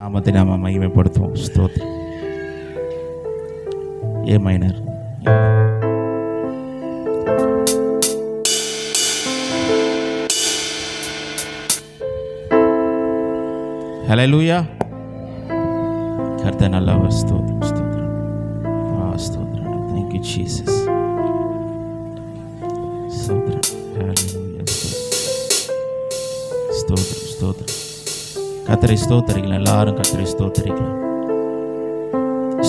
நாமத்தை நாம மகிமைப்படுத்துவோம். ஸ்தோத்திரம். A minor. ஹல்லேலூயா. கர்த்தர் நல்லவர். ஸ்தோத்திரம் ஸ்தோத்திரம் ஸ்தோத்திரம். Thank you Jesus. ஸ்தோத்திரம். ஹல்லேலூயா. ஸ்தோத்திரம் ஸ்தோத்திரம். கர்த்தரை ஸ்தோத்திரிக்கலாம். எல்லாரும் கர்த்தரை ஸ்தோத்திரிக்கலாம்.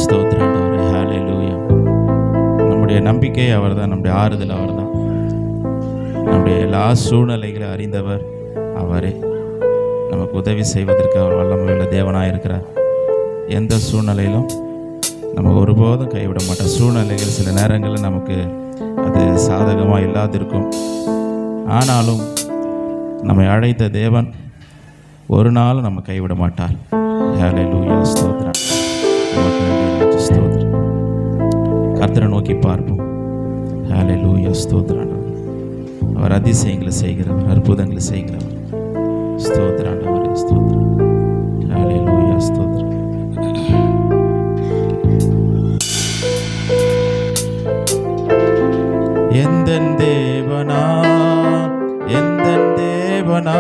ஸ்தோத்திரம் ஆண்டவரே. ஹல்லேலூயா. நம்முடைய நம்பிக்கை அவர்தான், நம்முடைய ஆறுதல் அவர்தான், நம்முடைய எல்லா சூழ்நிலைகளை அறிந்தவர் அவரே. நமக்கு உதவி செய்வதற்கு அவர் வல்லமையுள்ள தேவனாக இருக்கிறார். எந்த சூழ்நிலையிலும் நம்ம ஒருபோதும் கைவிட மாட்டோம். சூழ்நிலைகள் சில நேரங்களில் நமக்கு அது சாதகமாக இல்லாதிருக்கும். ஆனாலும் நம்மை அழைத்த தேவன் ஒரு நாளும் நம்ம கைவிட மாட்டார். ஹல்லேலூயா. ஸ்தோத்திரம். ஸ்தோத்திரம். கர்த்தரை நோக்கி பார்ப்போம். ஹல்லேலூயா. ஸ்தோத்திரம். அவர் அதிசயங்களை செய்கிறவர், அற்புதங்களை செய்கிறவர். ஸ்தோத்திரம் ஆண்டவரே. ஸ்தோத்திரம். ஹல்லேலூயா. ஸ்தோத்திரம். எந்தன் தேவனா, எந்தன் தேவனா,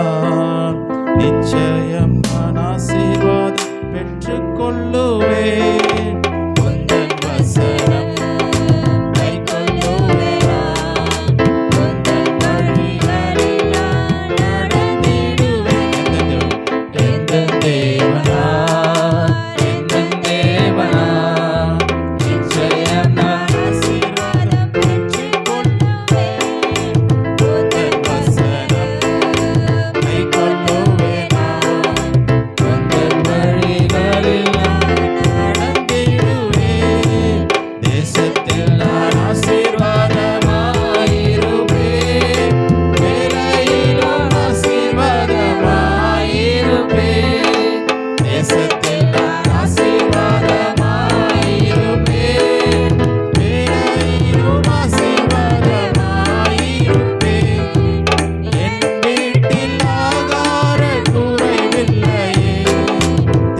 நிச்சயம் நான் ஆசீர்வாதம் பெற்றுக் கொள்ளுவேன். உந்தன் வசனம் கை கொள்ளுவேன். உந்தன் வழிகளில் நடந்திடுவேன். எந்தன் தேவனா, எந்தன் தேவனா, நிச்சயம் நான் ஆசீர்வாதம் பெற்றுக் கொள்ளுவேன். உந்தன் வசனம் கை கொள்ளுவேன். உந்தன் வழிகளில் நடந்திடுவேன். தேசத்தில் நான் ஆசீர்வாதமாயிருப்பேன். வேலையிலும் ஆசீர்வாதமாயிருப்பேன். தேசத்தில் நான் ஆசீர்வாதமாயிருப்பேன். வேலையிலும் ஆசீர்வாதமாயிருப்பேன். என் வீட்டில் ஆகார குறைவில்லையே.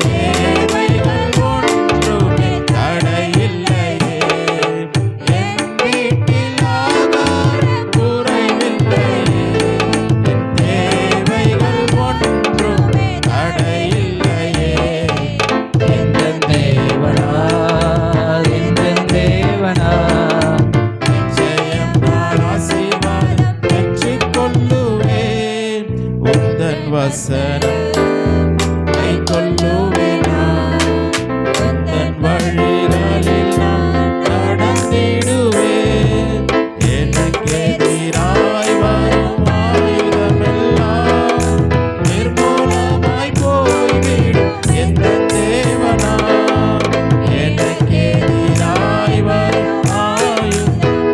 தேவைகள் ஒன்றுமே தடையில்லையே. என் வீட்டில் ஆகார குறைவில்லையே. என் தேவைகள் ஒன்றுமே தடையில்லையே. எந்தன் தேவனா, எந்தன் தேவனா, நிச்சயம் நான் ஆசீர்வாதம் பெற்றுக் கொள்ளுவேன். உந்தன் வசனம் கை கொள்ளுவேன். உந்தன் வழிகளில் நான் நடந்திடுவேன். எனக்கு எதிராய் வரும் ஆயுதமெல்லாம் நிர்மூலமாய் போய்விடும். எந்தன் தேவனா, எனக்கு எதிராய் வரும் ஆயுதம்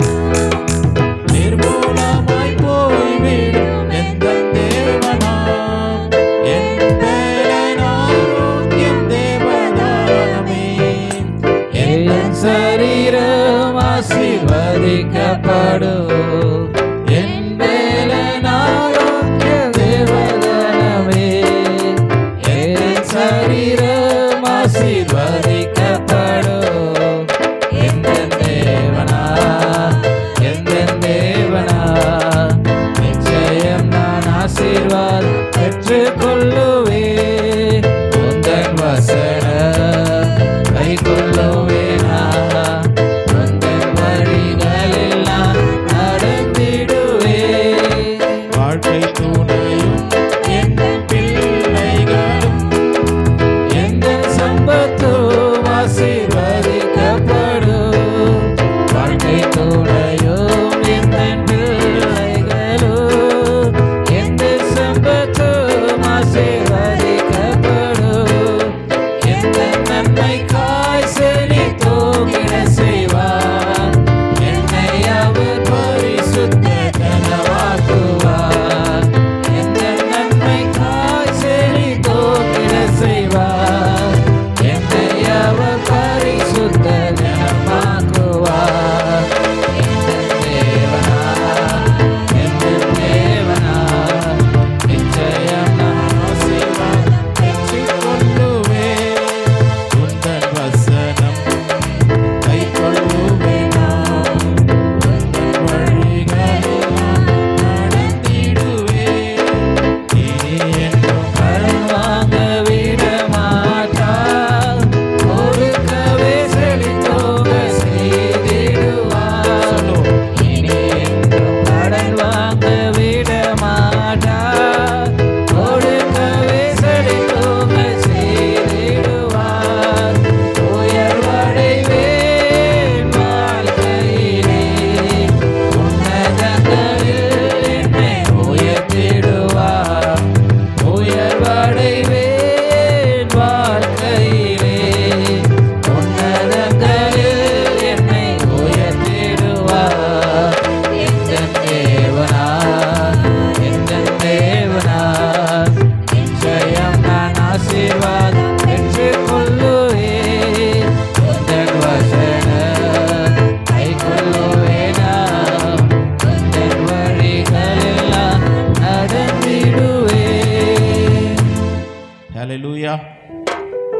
நிர்மூலமாய் போய்விடும். எந்தன் தேவனா, என் பலன் ஆரோக்கியம் தேவதானமே. எந்தன் சரீரம் ஆசீர்வதிக்கப்படும். என் பலன் ஆரோக்கியம் தேவதானமே. என் சரீரம் ஆசீர்வதிக்கப்படும். எந்தன் தேவனா, எந்தன் தேவனா, நிச்சயம் நான் ஆசீர்வாதம் பெற்றுக் கொள்ளுவேன். உந்தன் வசனம் கை கொள்ளுவேனா. உந்தன் வழிகளில் நான் நடந்திடுவேன். வாழ்க்கை துணையும் என் பிள்ளைகளும் எந்த சம்பத்தும் ஆசீர்வதிக்கப்படும். வாழ்க்கை துணையும் எந்த பிள்ளைகளும் எந்த சம்பத்தும் ஆசீர்வதிக்கப்படும்.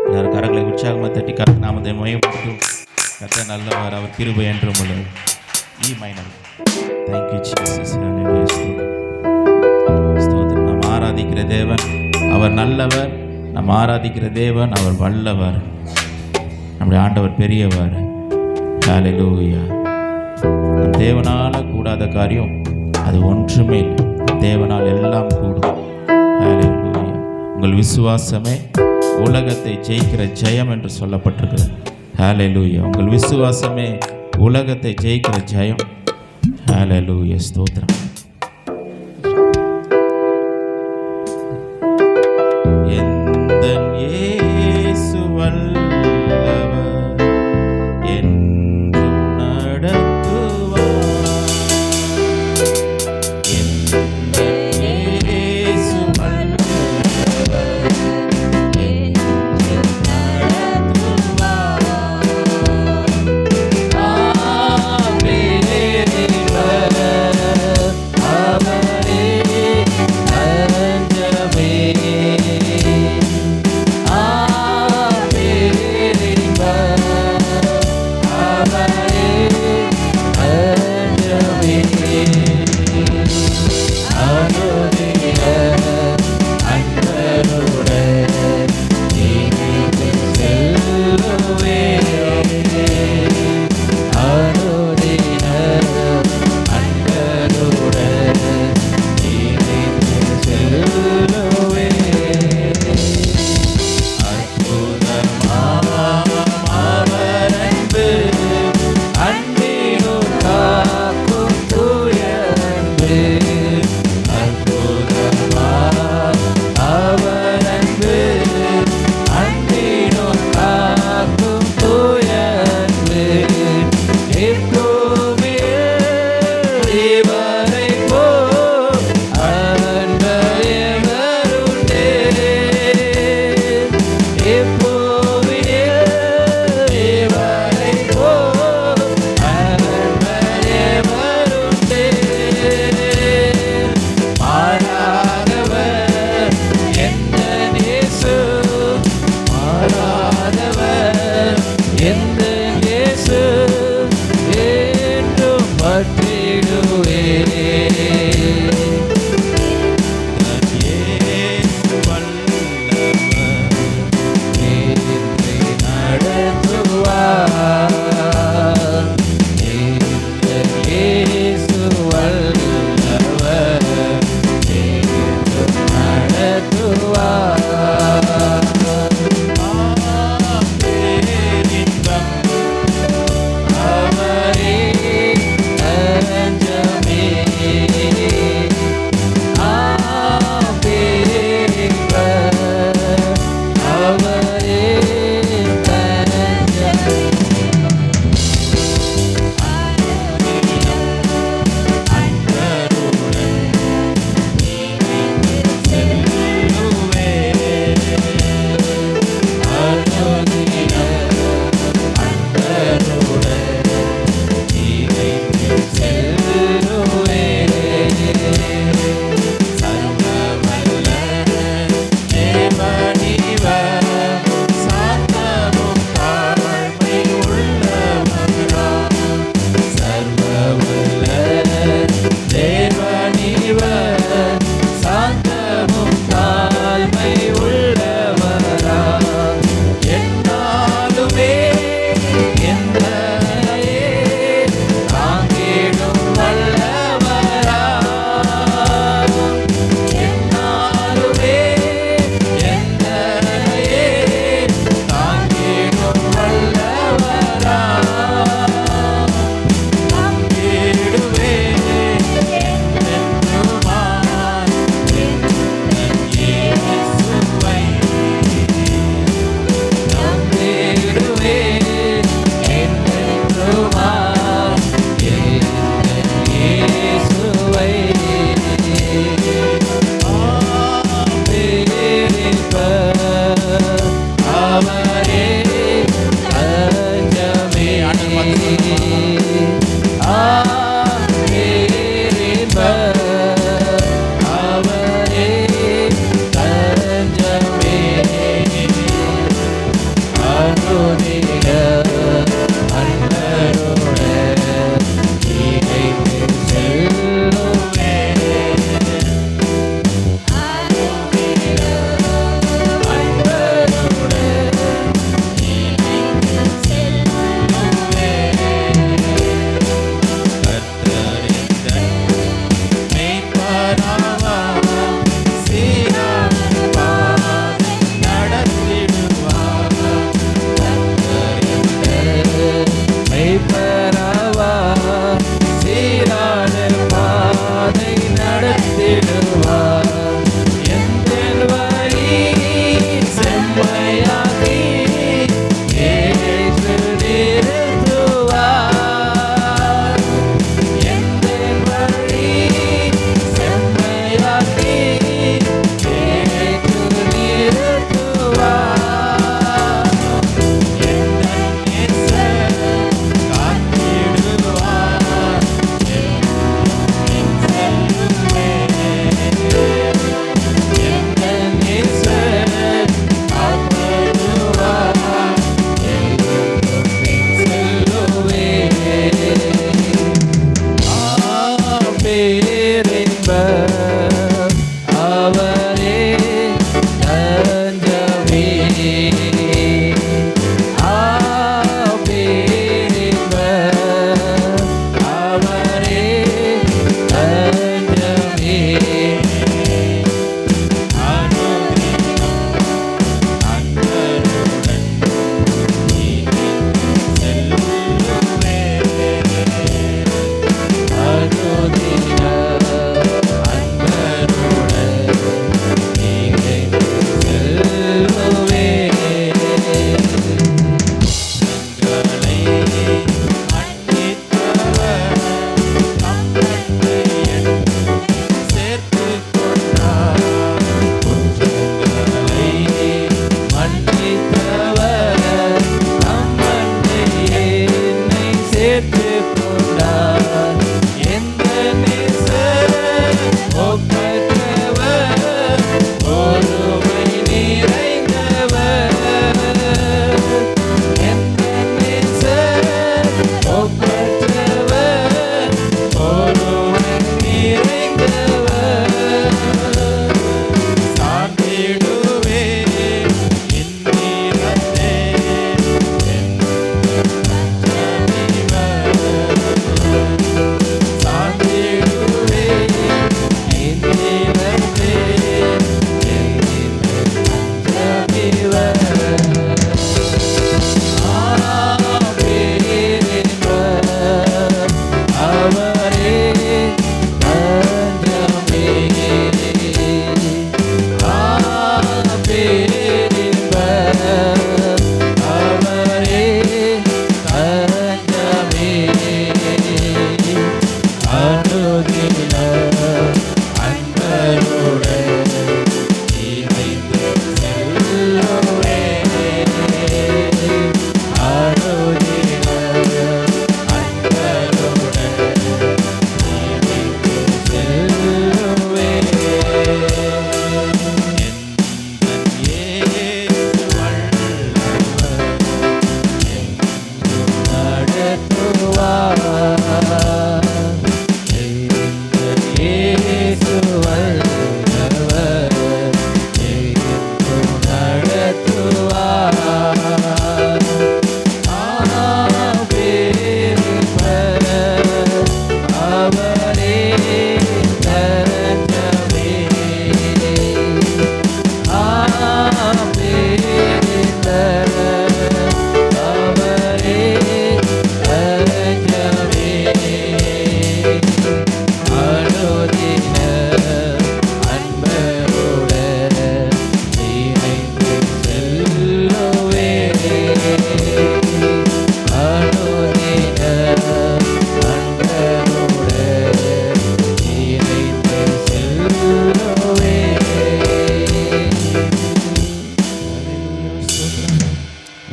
எல்லாரும் கரங்களை உற்சாகமாக தட்டி கர்த்தர் நாமத்தை மகிமைப்படுத்தும். கர்த்தர் நல்லவர், அவர் கிருபை என்றும் உள்ளது. E minor. Thank you Jesus. ஹல்லேலூயா. ஸ்தோத்திரம். நாம் ஆராதிக்கிற தேவன் அவர் நல்லவர். நாம் ஆராதிக்கிற தேவன் அவர் வல்லவர். நம்முடைய ஆண்டவர் பெரியவர். ஹல்லேலூயா. நம் தேவனால கூடாத காரியம் அது ஒன்றுமே இல்லை. தேவனால் எல்லாம் கூடும். ஹல்லேலூயா. உங்கள் விசுவாசமே உலகத்தை ஜெயிக்கிற ஜெயம் என்று சொல்லப்பட்டிருக்கிறது. ஹல்லேலூயா. உங்கள் விசுவாசமே உலகத்தை ஜெயிக்கிற ஜெயம். ஹல்லேலூயா. ஸ்தோத்திரம். எந்தன் இயேசு வல்லவர், என்றும் நடத்துவார். எந்தன் இயேசு வல்லவர், என்றும் நடத்துவார். ஆமென்.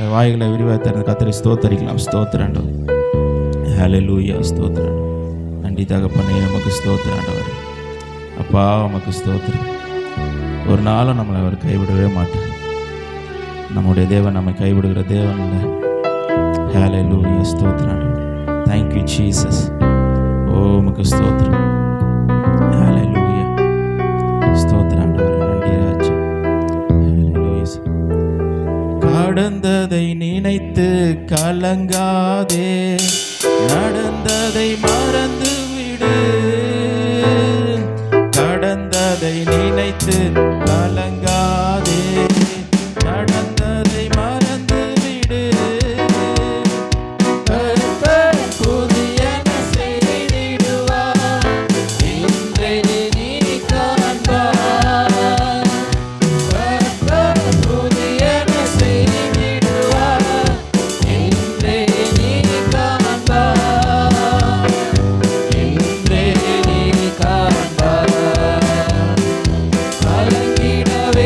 வாய்களை விரிவாக திறந்து கர்த்தரை ஸ்தோத்தரிக்கலாம். ஸ்தோத்திரம் ஆண்டவர். ஹல்லேலூயா. ஸ்தோத்திரம். நன்றி தகப்பனே, நமக்கு ஸ்தோத்திரம் ஆண்டவர். அப்பா உமக்கு ஸ்தோத்திரம். ஒரு நாளும் நம்மளை அவர் கைவிடவே மாட்டார். நம்முடைய தேவன் நம்மை கைவிடுகிற தேவன் இல்லை. ஹல்லேலூயா. ஸ்தோத்திரம் ஆண்டவர். Thank you Jesus. ஓ உமக்கு ஸ்தோத்திரம். ஹல்லேலூயா. ஸ்தோத்திரம் ஆண்டவர். நன்றி ராஜா. ஹல்லேலூயா. கடந்ததை நினைத்து கலங்காதே, நடந்ததை மறந்து விடு. கடந்ததை நினைத்து கலங்காதே, நடந்ததை மறந்து விடு. கர்த்தர் புதியன செய்திடுவார், இன்றே நீ காண்பாய். கர்த்தர் புதியன செய்திடுவார், இன்றே நீ காண்பாய். இன்றே நீ காண்பாய். கலங்கிடவே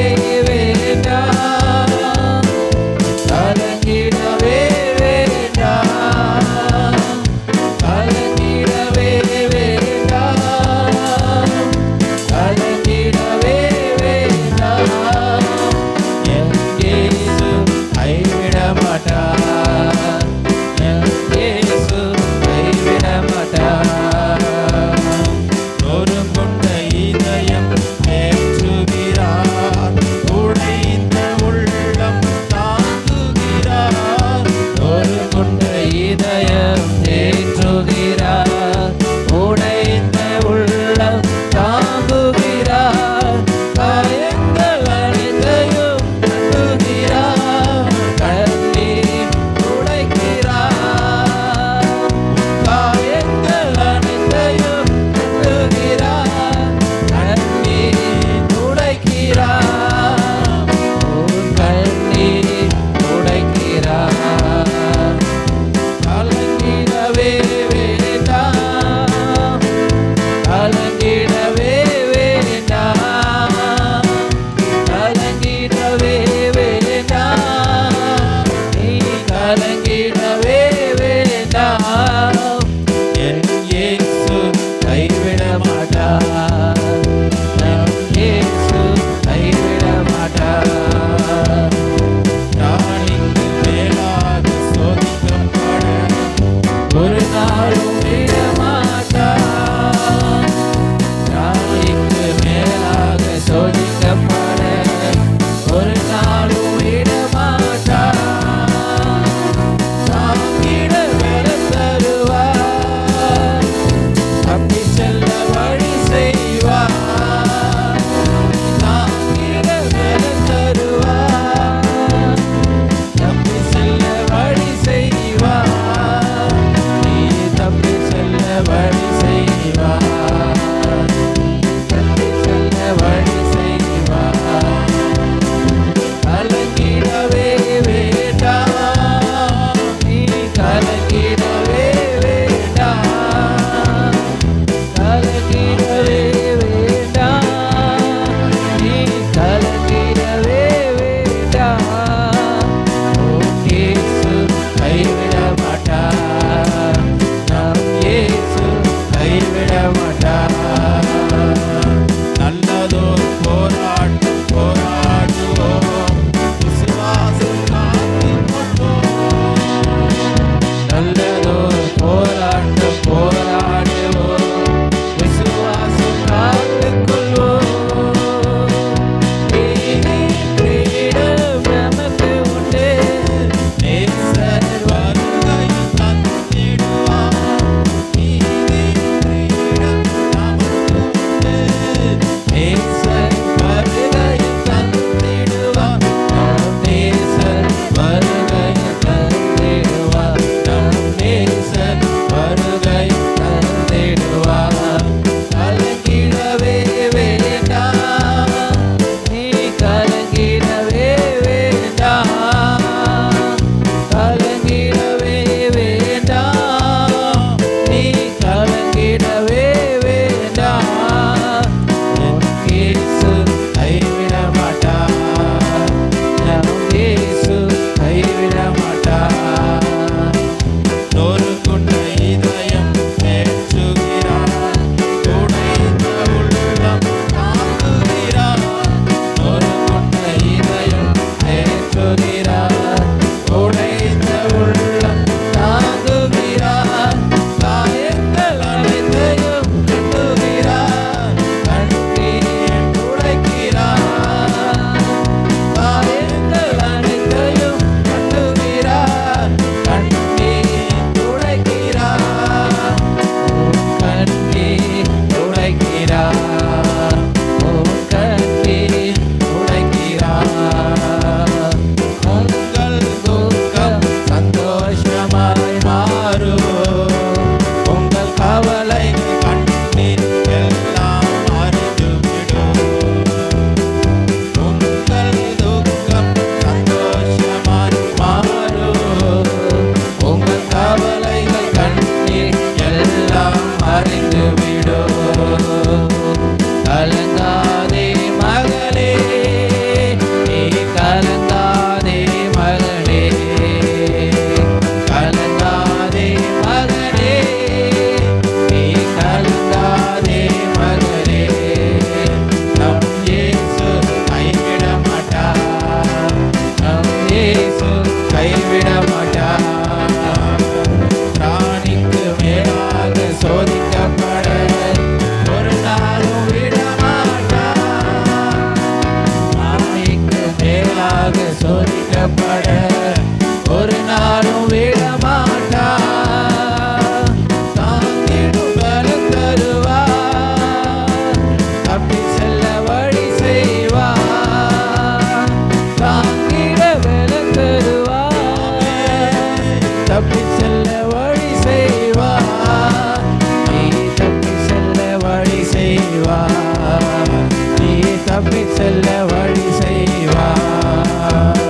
செல்ல வழி செய்வார்.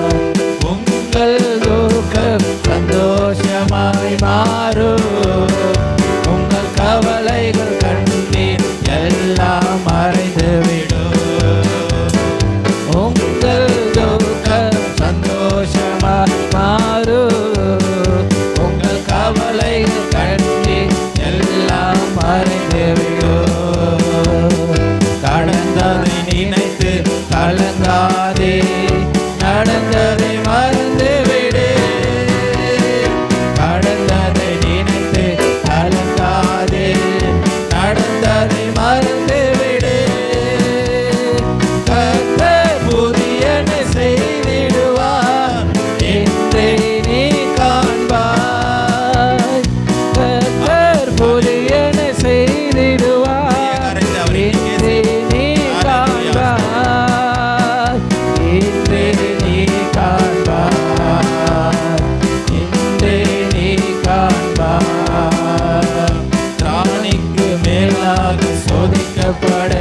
உங்கள் துக்கம் சந்தோஷமாய் மாறும். உங்கள் கவலைகள் கண்ணீர் எல்லாம் மறைந்துவிடும். உங்கள் துக்கம் சந்தோஷமாய் மாறும். உங்கள் கவலைகள் கண்ணீர் எல்லாம் மறைந்துவிடும். கடந்ததை நினைத்து கலங்காதே, நடந்ததை மறந்துவிடு. கடந்ததை நினைத்து கலங்காதே, நடந்ததை மறந்துவிடு. கர்த்தர் புதியன செய்திடுவார் என்றே நீ காண்பாய். கர்த்தர் புதியன செய்திடுவார் என்றே நீ காண்பாய். என்றே நீ காண்பாய். என்றே நீ காண்பாய். திராணிக்கு மேலாக சோதிக்கப்பட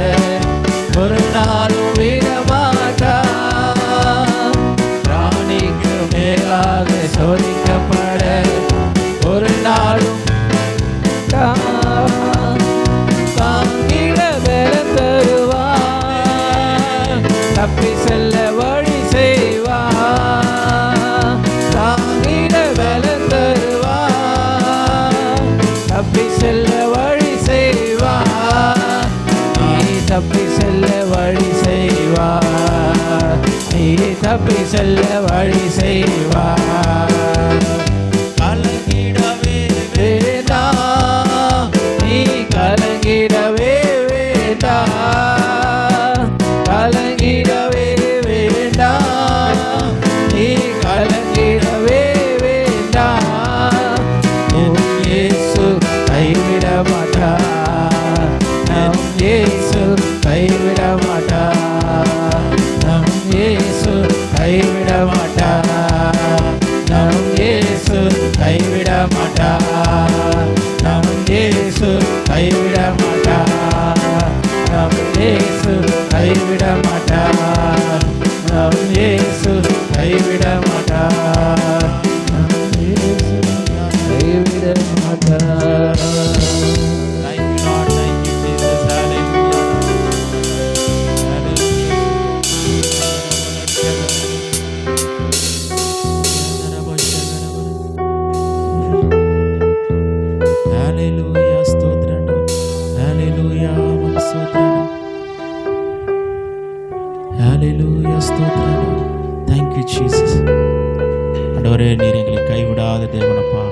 ஒரு நாளும் விடமாட்டார். திராணிக்கு மேலாக சோதிக்கப்பட ஒரு நாளும் தாங்கிட பலம் தருவார். தப்பி செல்ல வழி செய்வார். தாங்கிட பலம் தருவார். தப்பி செல்ல வழி செய்வார். நீ தப்பி செல்ல வழி செய்வார். நீ தப்பி செல்ல வழி செய்வார். கலங்கிடவே வேண்டாம், நீ கலங்கிடவே வேண்டாம். கலங்கிடவே வேண்டாம், நீ கலங்கிடவே வேண்டாம். நம் இயேசு கைவிட மாட்டார். நம் இயேசு கைவிட மாட்டார். நம் இயேசு கைவிட மாட்டார். நம் இயேசு கைவிட மாட்டார். நம் இயேசு கைவிட மாட்டார். நம் இயேசு கைவிட மாட்டார். நம் இயேசு கைவிட மாட்டார். நம் இயேசு கைவிட மாட்டார். Thank you, Lord. Thank you, Jesus. Hallelujah. Hallelujah. ஸ்தோத்திரம். Hallelujah. உமக்கு ஸ்தோத்திரம். Hallelujah. ஸ்தோத்திரம். Thank you, Jesus. ஆண்டவரே, நீர் எங்களை கைவிடாத தேவனப்பா.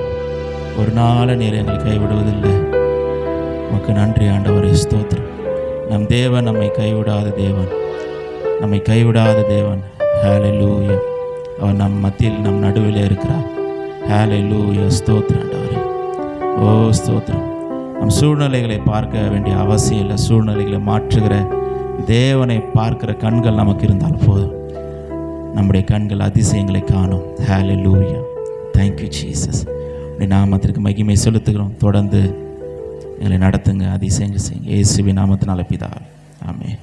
ஒரு நாள் நீர் எங்களை கைவிடுவதில்லை. உமக்கு நன்றி ஆண்டவரே. ஸ்தோத்திரம். நம் தேவன் நம்மை கைவிடாத தேவன். நம்மை கைவிடாத தேவன். ஹalleluya. அவர் நம் மத்தியில் நம் நடுவில் இருக்கிறார். ஹalleluya. ஸ்தோத்திரம் ஆண்டவரே. ஓ ஸ்தோத்திரம். நம் சூழ்நிலைகளை பார்க்க வேண்டிய அவசியம் இல்லை. சூழ்நிலைகளை மாற்றுகிற தேவனை பார்க்கிற கண்கள் நமக்கு இருந்தால் போதும். நம்முடைய கண்கள் அதிசயங்களை காணும். ஹalleluya. Thank you, Jesus. உடைய நாமத்திற்கு மகிமை செலுத்துகிறோம். தொடர்ந்து எங்களை நடத்துங்க, அதிசயங்கள் செய்யுங்க. இயேசுவின் நாமத்தினால பிதாவே. ஆமென்.